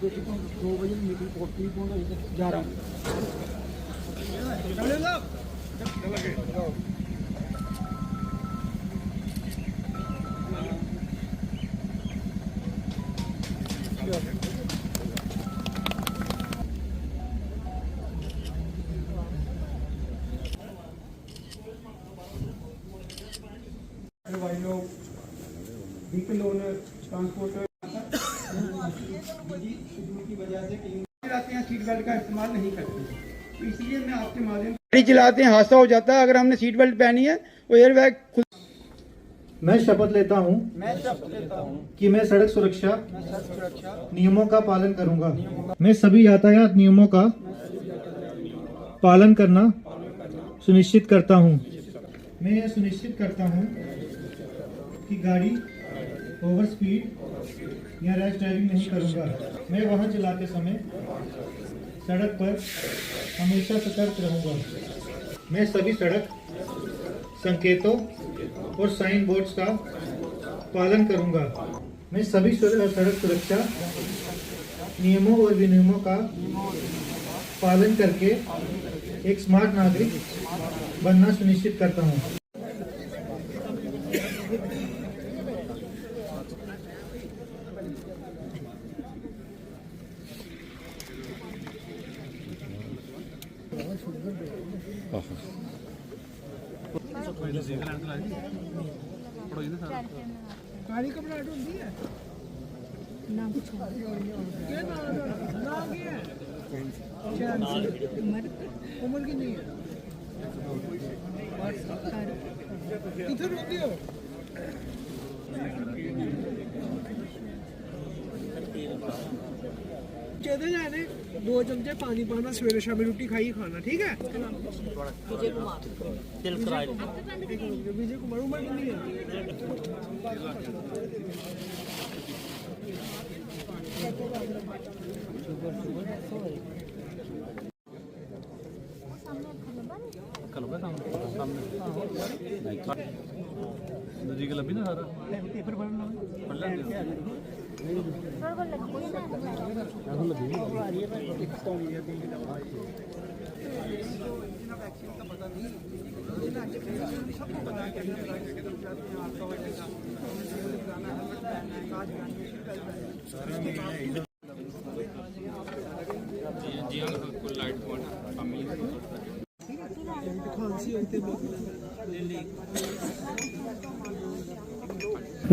2 बजे मीटिंग पोस्टली पहुंच जा रहा हूँ। व्हीकल ओनर ट्रांसपोर्टर की वजह से चलाते हैं, सीट बेल्ट का इस्तेमाल नहीं करते, तो इसलिए मैं आपके माध्यम गाड़ी चलाते हैं हादसा हो जाता है। अगर हमने सीट बेल्ट पहनी है तो एयर बैग खुद। मैं शपथ लेता हूँ कि मैं सड़क सुरक्षा नियमों का पालन करूंगा। मैं सभी यातायात नियमों का पालन करना सुनिश्चित करता हूँ। मैं यह सुनिश्चित करता हूँ कि गाड़ी ओवर स्पीड या रैश ड्राइविंग नहीं करूंगा। मैं वाहन चलाते समय सड़क पर हमेशा सतर्क रहूंगा। मैं सभी सड़क संकेतों और साइन बोर्ड्स का पालन करूंगा। मैं सभी सड़क सुरक्षा नियमों और विनियमों का पालन करके एक स्मार्ट नागरिक बनना सुनिश्चित करता हूं। गाड़ी कपड़ा होती है ना कुछ क्या ना उम्र कितनी है किधर रोकी हो? चले जाने 2 चमचे पानी पाना, सवेरे शाम रोटी खाई खाना, ठीक है? विजय कुमार उम्र कितनी है? दूजी के लभी ना सारा पेपर पढ़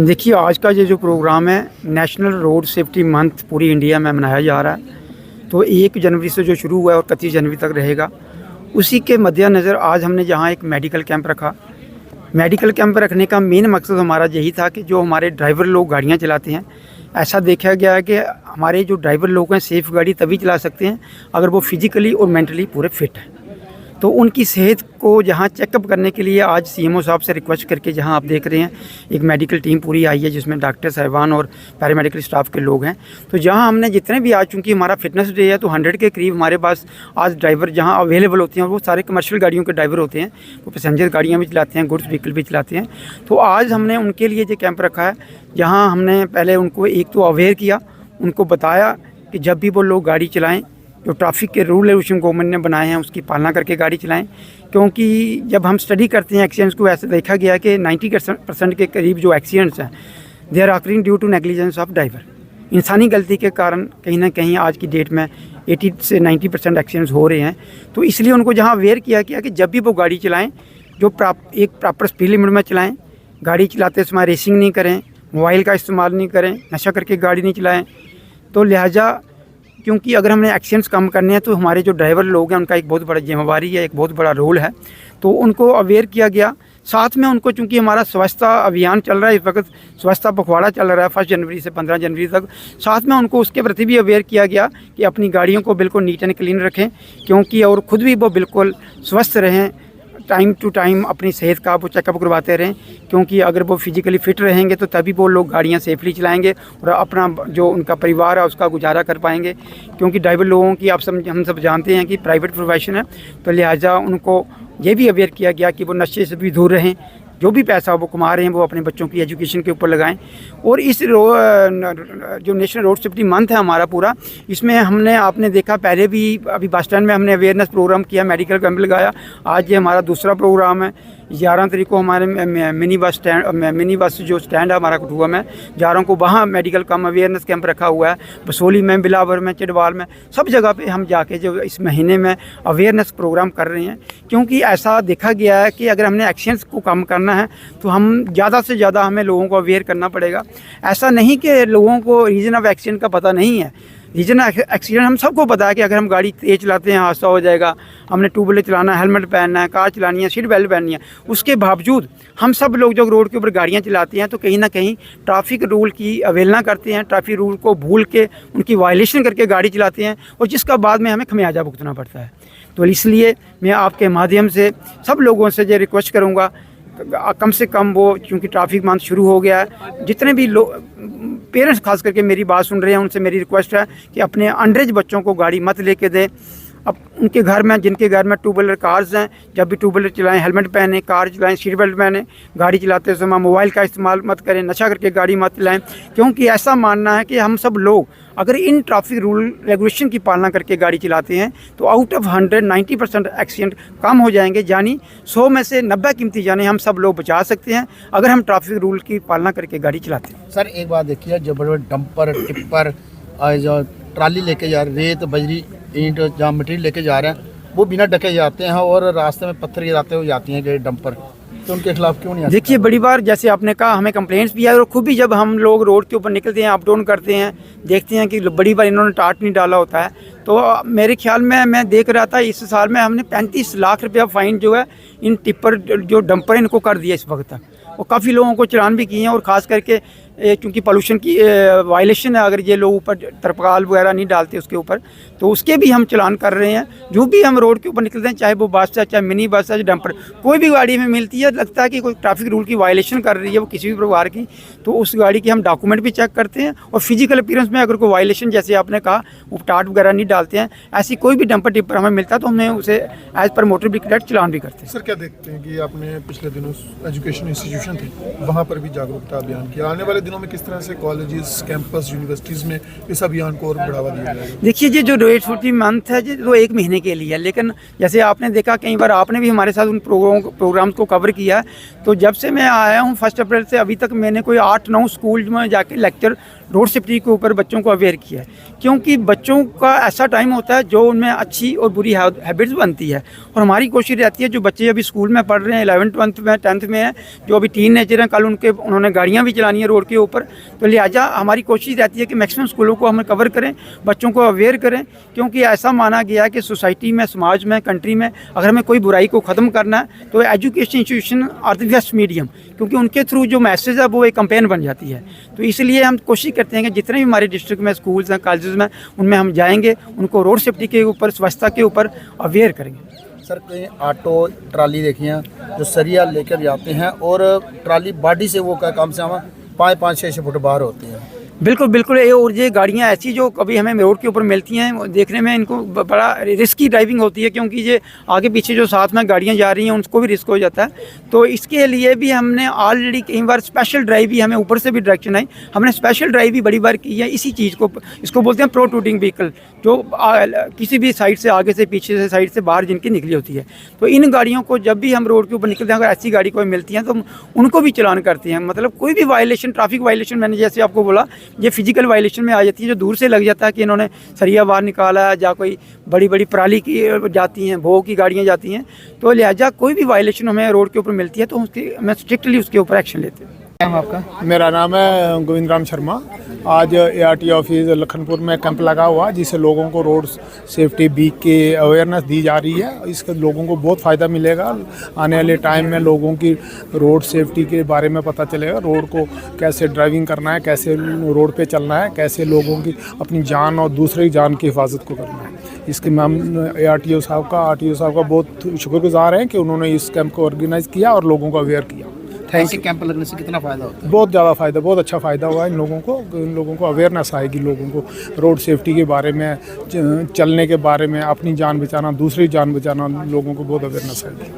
देखिए, आज का ये जो प्रोग्राम है नेशनल रोड सेफ्टी मंथ पूरी इंडिया में मनाया जा रहा है। तो 1 जनवरी से जो शुरू हुआ है और 31 जनवरी तक रहेगा, उसी के मद्देनज़र आज हमने जहां एक मेडिकल कैंप रखा। मेडिकल कैंप रखने का मेन मकसद हमारा यही था कि जो हमारे ड्राइवर लोग गाड़ियां चलाते हैं, ऐसा देखा गया है कि हमारे जो ड्राइवर लोग हैं सेफ़ गाड़ी तभी चला सकते हैं अगर वो फिज़िकली और मेंटली पूरे फिट हैं। तो उनकी सेहत को जहां चेकअप करने के लिए आज सीएमओ साहब से रिक्वेस्ट करके जहां आप देख रहे हैं एक मेडिकल टीम पूरी आई है, जिसमें डॉक्टर साहिबान और पैरामेडिकल स्टाफ के लोग हैं। तो जहां हमने जितने भी आज, चूँकि हमारा फिटनेस डे है, तो 100 के करीब हमारे पास आज ड्राइवर जहां अवेलेबल होते हैं, और वो सारे कमर्शियल गाड़ियों के ड्राइवर होते हैं, वो पैसेंजर गाड़ियाँ भी चलाते हैं, गुड्स व्हीकल भी चलाते हैं। तो आज हमने उनके लिए ये कैंप रखा है, जहाँ हमने पहले उनको एक तो अवेयर किया, उनको बताया कि जब भी वो लोग गाड़ी चलाएँ, जो ट्रैफिक के रूल रेगुलेशन गवर्नमेंट ने बनाए हैं उसकी पालना करके गाड़ी चलाएं। क्योंकि जब हम स्टडी करते हैं एक्सीडेंट्स को, ऐसे देखा गया कि 90% के करीब जो एक्सीडेंट्स हैं they are occurring due to negligence of driver. इंसानी गलती के कारण कहीं ना कहीं आज की डेट में 80 से 90% एक्सीडेंट्स हो रहे हैं। तो इसलिए उनको जहाँ अवेयर किया गया कि जब भी वो गाड़ी चलाएँ जो एक प्रॉपर स्पीड लिमिट में चलाएँ, गाड़ी चलाते समय रेसिंग नहीं करें, मोबाइल का इस्तेमाल नहीं करें, नशा करके गाड़ी नहीं चलाएँ। तो लिहाजा क्योंकि अगर हमने एक्सीडेंट्स कम करने हैं तो हमारे जो ड्राइवर लोग हैं उनका एक बहुत बड़ा जिम्मेवारी है, एक बहुत बड़ा रोल है। तो उनको अवेयर किया गया। साथ में उनको, चूँकि हमारा स्वच्छता अभियान चल रहा है, इस वक्त स्वच्छता पखवाड़ा चल रहा है 1 जनवरी से 15 जनवरी तक, साथ में उनको उसके प्रति भी अवेयर किया गया कि अपनी गाड़ियों को बिल्कुल नीट एंड क्लीन रखें, क्योंकि और ख़ुद भी वो बिल्कुल स्वस्थ रहें, टाइम टू टाइम अपनी सेहत का वो चेकअप करवाते रहें। क्योंकि अगर वो फिज़िकली फ़िट रहेंगे तो तभी वो लोग गाड़ियाँ सेफली चलाएंगे और अपना जो उनका परिवार है उसका गुजारा कर पाएंगे। क्योंकि ड्राइवर लोगों की हम सब जानते हैं कि प्राइवेट प्रोफेशन है, तो लिहाजा उनको ये भी अवेयर किया गया कि वो नशे से भी दूर रहें, जो भी पैसा वो कमा रहे हैं वो अपने बच्चों की एजुकेशन के ऊपर लगाएं। और इस जो नेशनल रोड सेफ्टी मंथ है हमारा पूरा, इसमें हमने आपने देखा पहले भी अभी बस स्टैंड में हमने अवेयरनेस प्रोग्राम किया, मेडिकल कैंप लगाया। आज ये हमारा दूसरा प्रोग्राम है। 11 तारीख को हमारे मिनी बस जो स्टैंड है हमारा कठुआ में, 11 को वहाँ मेडिकल कम अवेयरनेस कैंप रखा हुआ है। बसोली में, बिलावर में, चिड़वाल में, सब जगह पे हम जाके जो इस महीने में अवेयरनेस प्रोग्राम कर रहे हैं। क्योंकि ऐसा देखा गया है कि अगर हमने एक्सीडेंट्स को कम करना है तो हम ज़्यादा से ज़्यादा हमें लोगों को अवेयर करना पड़ेगा। ऐसा नहीं कि लोगों को रीज़न ऑफ एक्सीडेंट का पता नहीं है। रीजन एक्सीडेंट हम सबको पता है कि अगर हम गाड़ी तेज़ चलाते हैं हादसा हो जाएगा, हमने टू व्हीलर चलाना है, हेलमेट पहनना है, कार चलानी है, सीट बेल्ट पहननी है। उसके बावजूद हम सब लोग जो रोड के ऊपर गाड़ियाँ चलाते हैं तो कहीं ना कहीं ट्रैफिक रूल की अवहेलना करते हैं, ट्रैफिक रूल को भूल के उनकी वायलेशन करके गाड़ी चलाते हैं और जिसका बाद में हमें खमियाजा भुगतना पड़ता है। तो इसलिए मैं आपके माध्यम से सब लोगों से ये रिक्वेस्ट करूँगा, कम से कम वो, क्योंकि ट्रैफिक मंथ शुरू हो गया है, जितने भी लोग पेरेंट्स खास करके मेरी बात सुन रहे हैं उनसे मेरी रिक्वेस्ट है कि अपने अंडर एज बच्चों को गाड़ी मत लेके दें। अब उनके घर में, जिनके घर में टू व्हीलर कार्स हैं, जब भी टू व्हीलर चलाएं हेलमेट पहने, कार चलाएं सीट बेल्ट पहने, गाड़ी चलाते समय मोबाइल का इस्तेमाल मत करें, नशा करके गाड़ी मत चलाएं। क्योंकि ऐसा मानना है कि हम सब लोग अगर इन ट्रैफिक रूल रेगुलेशन की पालना करके गाड़ी चलाते हैं तो आउट ऑफ 100 90% एक्सीडेंट कम हो जाएंगे। यानी 100 में से 90 कीमती जाने हम सब लोग बचा सकते हैं अगर हम ट्रैफिक रूल की पालना करके गाड़ी चलाते हैं। सर एक बात देखिए, जो बड़े बड़े डंपर टिप्पर जो ट्राली लेके जा रहे, रेत बजरी ईंट जहाँ मटेरियल लेके जा रहे हैं, वो बिना ढके जाते हैं और रास्ते में पत्थर गिराते हुए जाती हैं डंपर, तो उनके खिलाफ क्यों नहीं आते? देखिए, बड़ी बार जैसे आपने कहा हमें कंप्लेंट्स भी आए और खुद भी जब हम लोग रोड के ऊपर निकलते हैं, अप डाउन करते हैं, देखते हैं कि बड़ी बार इन्होंने टाट नहीं डाला होता है। तो मेरे ख्याल में मैं देख रहा था इस साल में हमने 35 लाख रुपया फ़ाइन जो है इन टिप्पर जो डंपर इनको कर दिया इस वक्त तक, और काफ़ी लोगों को चलान भी किए हैं। और ख़ास करके क्योंकि पोल्यूशन की वायलेशन है, अगर ये लोग ऊपर तरपाल वगैरह नहीं डालते उसके ऊपर, तो उसके भी हम चलान कर रहे हैं। जो भी हम रोड के ऊपर निकलते हैं, चाहे वो बस है, चाहे मिनी बस है, डंपर, कोई भी गाड़ी हमें मिलती है, लगता है कि कोई ट्रैफिक रूल की वायलेशन कर रही है वो किसी भी प्रकार की, तो उस गाड़ी की हम डॉक्यूमेंट भी चेक करते हैं। और फिजिकल अपीयरेंस में अगर कोई वायलेशन, जैसे आपने कहा वो टाट वगैरह नहीं डालते हैं, ऐसी कोई भी डंपर टिप्पर हमें मिलता है तो हमें उसे as per motor vehicle act चलान भी करते हैं। सर क्या देखते हैं कि आपने पिछले दिनों एजुकेशन इंस्टीट्यूशन थे वहाँ पर भी जागरूकता अभियान किया, आने वाले दिनों में किस तरह से कॉलेजेस, कैंपस, यूनिवर्सिटीज़ में इस अभियान को और बढ़ावा दिया जाएगा? देखिए, ये जो रोड सेफ्टी मंथ है ये तो 1 महीने के लिए है, लेकिन जैसे आपने देखा कई बार आपने भी हमारे साथ उन प्रोग्राम्स को कवर किया है। तो जब से मैं आया हूँ 1 अप्रैल से अभी तक मैंने कोई 8-9 स्कूल में जाके लेक्चर रोड सेफ्टी के ऊपर बच्चों को अवेयर किया है। क्योंकि बच्चों का ऐसा टाइम होता है जो उनमें अच्छी और बुरी हैबिट्स बनती है, और हमारी कोशिश रहती है जो बच्चे अभी स्कूल में पढ़ रहे हैं, 11th 12th में 10th में हैं, जो अभी टीनेजर हैं, कल उन्होंने गाड़ियाँ भी चलानी है रोड के ऊपर, तो लिहाजा हमारी कोशिश रहती है कि मैक्सिमम स्कूलों को हम कवर करें, बच्चों को अवेयर करें। क्योंकि ऐसा माना गया है कि सोसाइटी में, समाज में, कंट्री में अगर हमें कोई बुराई को ख़त्म करना है तो education institution are the best medium, क्योंकि उनके थ्रू जो मैसेज है वो एक कैंपेन बन जाती है। तो इसलिए हम कोशिश करते हैं कि जितने भी हमारे डिस्ट्रिक्ट में स्कूल्स हैं, कॉलेजेस में, उनमें हम जाएंगे, उनको रोड सेफ्टी के ऊपर, स्वच्छता के ऊपर अवेयर करेंगे। सर कई ऑटो ट्राली देखी हैं जो सरिया लेकर जाते हैं और ट्राली बॉडी से वो कम से कम 5-6 फुट बाहर होती हैं। बिल्कुल बिल्कुल, और ये गाड़ियाँ ऐसी जो कभी हमें रोड के ऊपर मिलती हैं, वो देखने में इनको बड़ा रिस्की ड्राइविंग होती है, क्योंकि ये आगे पीछे जो साथ में गाड़ियाँ जा रही हैं उनको भी रिस्क हो जाता है। तो इसके लिए भी हमने ऑलरेडी कई बार स्पेशल ड्राइव भी, हमें ऊपर से भी डायरेक्शन आई, हमने स्पेशल ड्राइव भी बड़ी बार की है इसी चीज़ को। इसको बोलते हैं प्रो टूटिंग व्हीकल, जो किसी भी साइड से, आगे से, पीछे से, साइड से बाहर जिनकी निकली होती है। तो इन गाड़ियों को जब भी हम रोड के ऊपर निकलते हैं, अगर ऐसी गाड़ी कोई मिलती है तो उनको भी चलान करते हैं। मतलब कोई भी वायलेशन, ट्रैफिक वायलेशन, मैंने जैसे आपको बोला, ये फिजिकल वायलेशन में आ जाती है, जो दूर से लग जाता है कि इन्होंने सरिया बाहर निकाला है, या कोई बड़ी बड़ी पराली की जाती हैं, भोग की गाड़ियाँ जाती हैं। तो लिहाजा कोई भी वायलेशन हमें रोड के ऊपर मिलती है तो उसकी हमें स्ट्रिक्टली उसके ऊपर एक्शन लेते हैं। आपका? मेरा नाम है गोविंद राम शर्मा। आज ART ऑफिस लखनपुर में कैंप लगा हुआ, जिससे लोगों को रोड सेफ्टी वीक की अवेयरनेस दी जा रही है। इसका लोगों को बहुत फ़ायदा मिलेगा। आने वाले टाइम में लोगों की रोड सेफ्टी के बारे में पता चलेगा, रोड को कैसे ड्राइविंग करना है, कैसे रोड पे चलना है, कैसे लोगों की अपनी जान और दूसरे की जान की हिफाजत को करना है। इसके हम RTO साहब का बहुत शुक्रगुजार हैं कि उन्होंने इस कैंप को ऑर्गेनाइज़ किया और लोगों को अवेयर किया। ऐसे कैंप लगने से कितना फ़ायदा होता है? बहुत ज़्यादा फ़ायदा, बहुत अच्छा फ़ायदा हुआ इन लोगों को अवेयरनेस आएगी, लोगों को रोड सेफ्टी के बारे में, चलने के बारे में, अपनी जान बचाना, दूसरी जान बचाना, लोगों को बहुत अवेयरनेस आएगी।